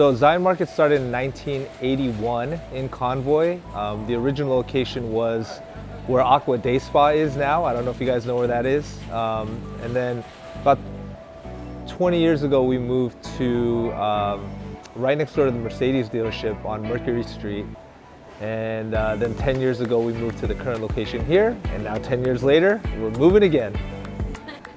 So Zion Market started in 1981 in Convoy. The original location was where Aqua Day Spa is now. I don't know if you guys know where that is. And then about 20 years ago, we moved to right next door to the Mercedes dealership on Mercury Street. And then 10 years ago, we moved to the current location here. And now 10 years later, we're moving again.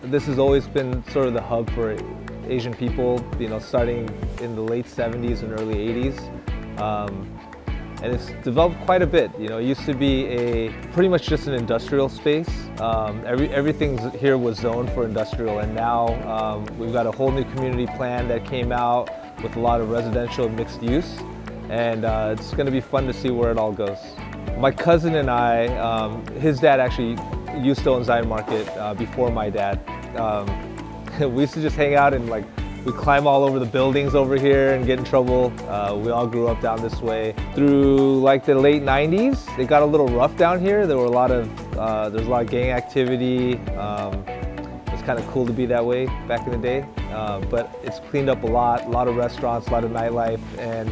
This has always been sort of the hub for Asian people, starting in the late 70s and early 80s. And it's developed quite a bit. It used to be pretty much just an industrial space. Everything here was zoned for industrial, and now we've got a whole new community plan that came out with a lot of residential and mixed use. And it's going to be fun to see where it all goes. My cousin and I, his dad actually used to own Zion Market before my dad. We used to just hang out and we climb all over the buildings over here and get in trouble. We all grew up down this way. Through the late 90s, it got a little rough down here. There were there's a lot of gang activity. It was kind of cool to be that way back in the day. But it's cleaned up a lot of restaurants, a lot of nightlife. And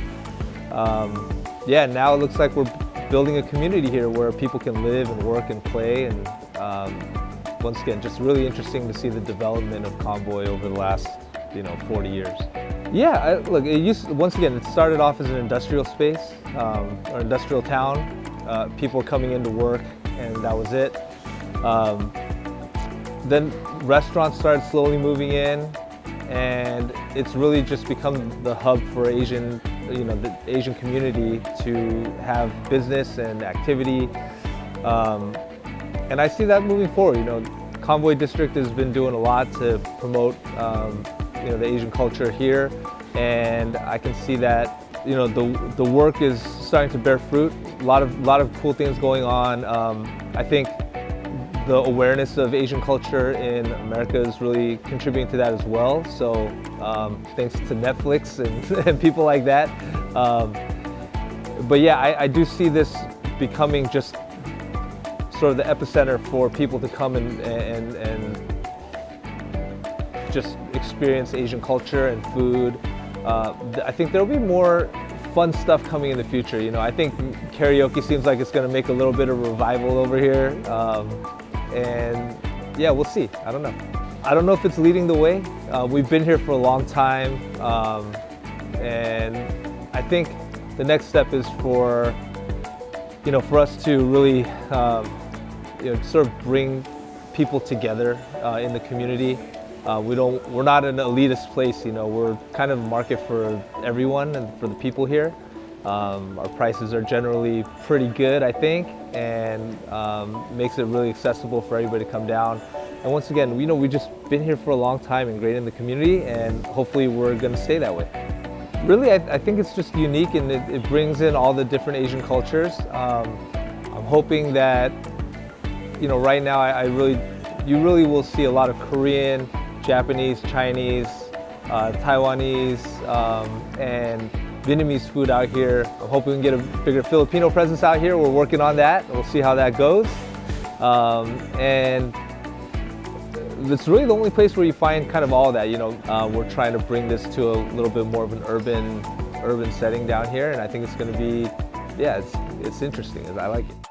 yeah, now it looks like we're building a community here where people can live and work and play. And once again, just really interesting to see the development of Convoy over the last 40 years. Yeah, look, once again, it started off as an industrial space, or industrial town. People were coming into work, and that was it. Then restaurants started slowly moving in, and it's really just become the hub for the Asian community to have business and activity. And I see that moving forward. Convoy District has been doing a lot to promote the Asian culture here, and I can see that the work is starting to bear fruit. A lot of cool things going on. I think the awareness of Asian culture in America is really contributing to that as well. So thanks to Netflix and people like that. But yeah, I do see this becoming just sort of the epicenter for people to come and just experience Asian culture and food. I think there'll be more fun stuff coming in the future. I think karaoke seems like it's going to make a little bit of a revival over here. And yeah, we'll see. I don't know. I don't know if it's leading the way. We've been here for a long time. And I think the next step is for us to really sort of bring people together in the community. We're not an elitist place, we're kind of a market for everyone and for the people here. Our prices are generally pretty good, I think, and makes it really accessible for everybody to come down. And once again, we've just been here for a long time and great in the community, and hopefully we're going to stay that way. Really, I think it's just unique, and it brings in all the different Asian cultures. I'm hoping that, right now you really will see a lot of Korean, Japanese, Chinese, Taiwanese, and Vietnamese food out here. I'm hoping we can get a bigger Filipino presence out here. We're working on that. We'll see how that goes. And it's really the only place where you find kind of all that. We're trying to bring this to a little bit more of an urban setting down here, and I think it's going to be, yeah, it's interesting. I like it.